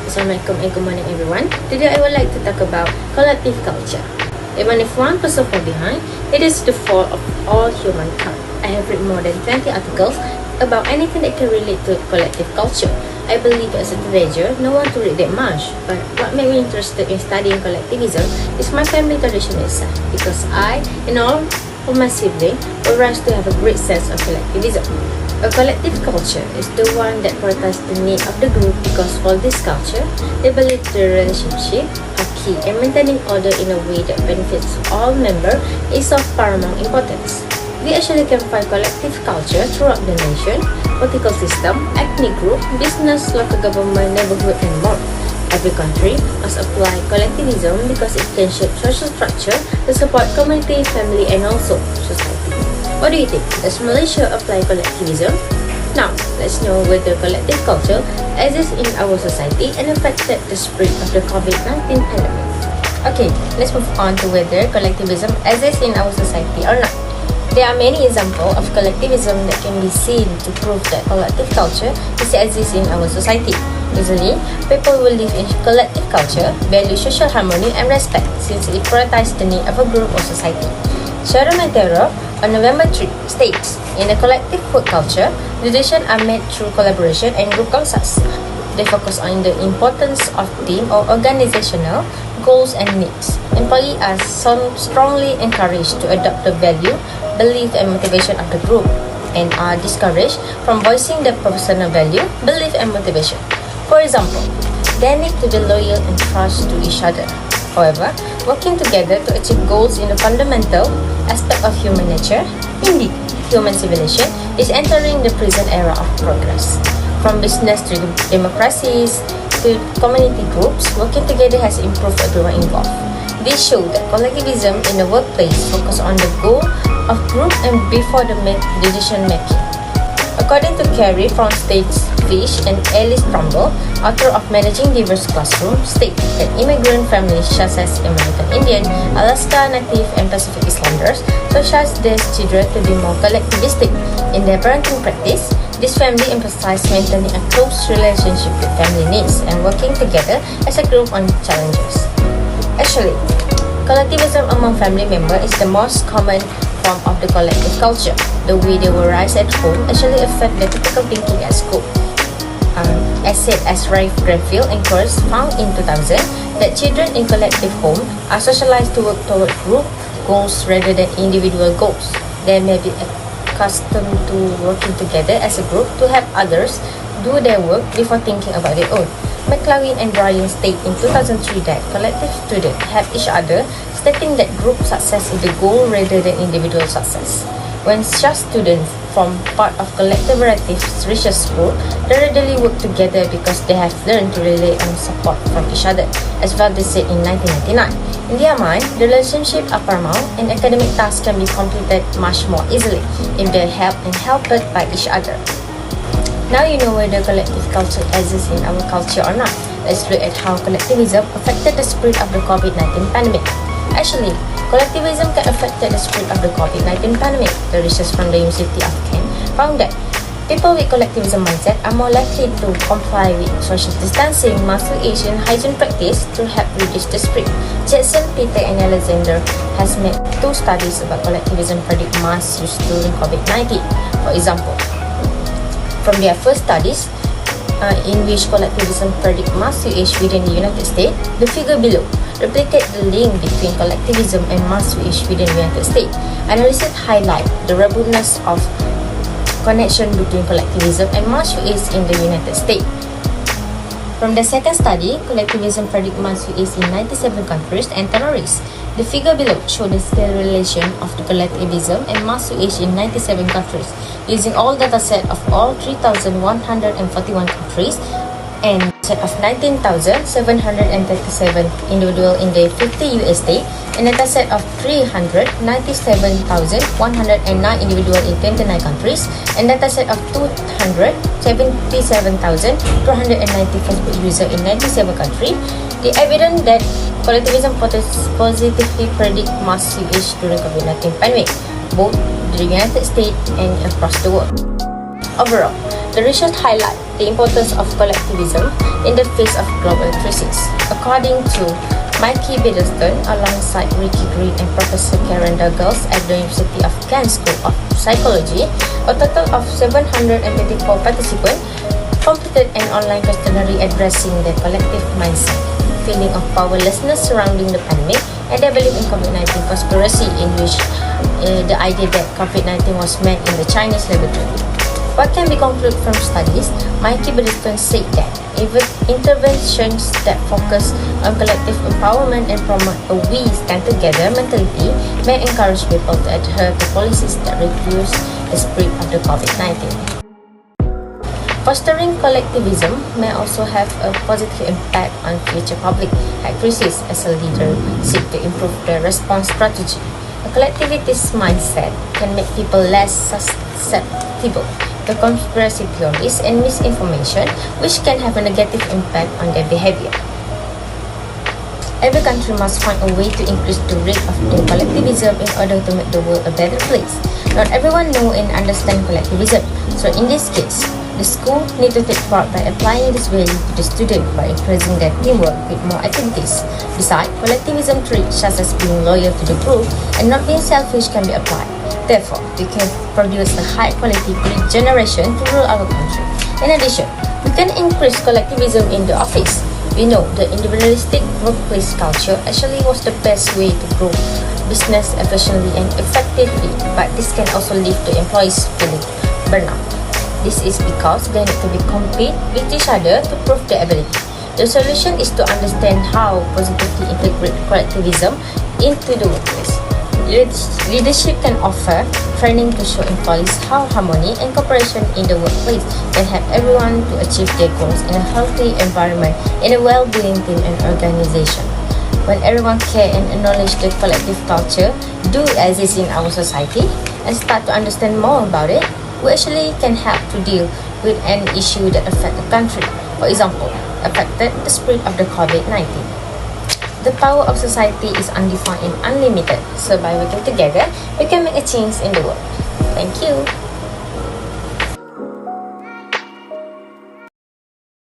Assalamualaikum and good morning everyone. Today I would like to talk about collective culture. Even if one person falls behind, it is the fault of all humankind. I have read more than 20 articles about anything that can relate to collective culture. I believe as a teenager, no one to read that much, but what made me interested in studying collectivism is my family tradition itself, because I and all of my siblings were raised to have a great sense of collectivism. A collective culture is the one that prioritizes the need of the group, because for this culture, they believe the relationship are key and maintaining order in a way that benefits all members is of paramount importance. We actually can find collective culture throughout the nation, political system, ethnic group, business, local government, neighborhood, and more. Every country must apply collectivism because it can shape social structure to support community, family, and also society. What do you think? Does Malaysia apply collectivism? Now, let's know whether collective culture exists in our society and affected the spread of the COVID-19 pandemic. Okay, let's move on to whether collectivism exists in our society or not. There are many examples of collectivism that can be seen to prove that collective culture exists in our society. Usually, people who live in collective culture value social harmony and respect, since it prioritizes the need of a group or society. Sharon Montero on November 3 states, in a collective food culture, decisions are made through collaboration and group consensus. They focus on the importance of team or organizational goals and needs. Employees are strongly encouraged to adopt the value, belief, and motivation of the group, and are discouraged from voicing their personal value, belief, and motivation. For example, they need to be loyal and trust to each other. However, working together to achieve goals in the fundamental aspect of human nature. Indeed, human civilization is entering the present era of progress. From business to democracies to community groups, working together has improved everyone involved. This shows that collectivism in the workplace focuses on the goal of group and before the decision making. According to Carrie from State Fish and Alice Trumbull, author of Managing Diverse Classroom, state that immigrant families such as American Indian, Alaska Native, and Pacific Islanders socialize their children to be more collectivistic. In their parenting practice, this family emphasizes maintaining a close relationship with family needs and working together as a group on challenges. Actually, collectivism among family members is the most common form of the collective culture. The way they were raised at home actually affect the typical thinking at school. As said as Rafe Grenfell and Kurz found in 2000, that children in collective home are socialized to work toward group goals rather than individual goals. They may be accustomed to working together as a group to help others do their work before thinking about their own. McLaughlin and Bryan state in 2003 that collective students help each other, stating that group success is the goal rather than individual success. When such students form part of collaborative research group, they readily work together because they have learned to rely on support from each other, as Valdez said in 1999. In their mind, the relationships are paramount and academic tasks can be completed much more easily if they are helped by each other. Now you know whether collective culture exists in our culture or not. Let's look at how collectivism affected the spread of the COVID-19 pandemic. Actually, collectivism can affect the spread of the COVID-19 pandemic. The research from the University of Kent found that people with collectivism mindset are more likely to comply with social distancing, mask use, and hygiene practice to help reduce the spread. Jackson, Peter, and Alexander has made 2 studies about collectivism predict mask use during COVID-19. For example, from their first studies, in which collectivism predict mass usage within the United States, the figure below replicate the link between collectivism and mass usage within the United States. Analysis highlight the robustness of connection between collectivism and mass usage in the United States. From the second study, collectivism predict mass usage in 97 countries and territories. The figure below shows the scale relation of the collectivism and mass usage in 97 countries, using all datasets of all 3,141 countries and set of 19,737 individuals in the 50 US states and a dataset of 397,109 individuals in 29 countries and dataset of 277,290 Facebook users in 97 countries. The evidence that collectivism positively predict mass usage during COVID-19 pandemic, both in the United States and across the world. Overall, The research highlights the importance of collectivism in the face of global crisis. According to Mikey Biddleston, alongside Ricky Green and Professor Karen Douglas at the University of Kent School of Psychology, a total of 724 participants completed an online questionnaire addressing their collective mindset, feeling of powerlessness surrounding the pandemic, and their belief in COVID-19 conspiracy, in which the idea that COVID-19 was made in the Chinese laboratory. What can be concluded from studies? Mikey Biddleston said that interventions that focus on collective empowerment and promote a we stand together mentality may encourage people to adhere to policies that reduce the spread of the COVID-19. Fostering collectivism may also have a positive impact on future public health crises as a leader seek to improve their response strategy. A collectivist mindset can make people less susceptible to conspiracy theories and misinformation, which can have a negative impact on their behavior. Every country must find a way to increase the rate of collectivism in order to make the world a better place. Not everyone knows and understands collectivism, so in this case, the school need to take part by applying this value to the student by increasing their teamwork with more activities. Besides, collectivism traits such as being loyal to the group and not being selfish can be applied. Therefore, we can produce a high-quality great generation to rule our country. In addition, we can increase collectivism in the office. We know the individualistic workplace culture actually was the best way to grow business efficiently and effectively, but this can also lead to employees feeling burnout. This is because they need to be compete with each other to prove their ability. The solution is to understand how positively integrate collectivism into the workplace. Leadership can offer training to show employees how harmony and cooperation in the workplace can help everyone to achieve their goals in a healthy environment, in a well-being team and organization. When everyone care and acknowledge the collective culture do exist in our society and start to understand more about it, we actually can help to deal with an issue that affect the country. For example, affected the spread of the COVID-19. The power of society is undefined and unlimited, so by working together, we can make a change in the world. Thank you.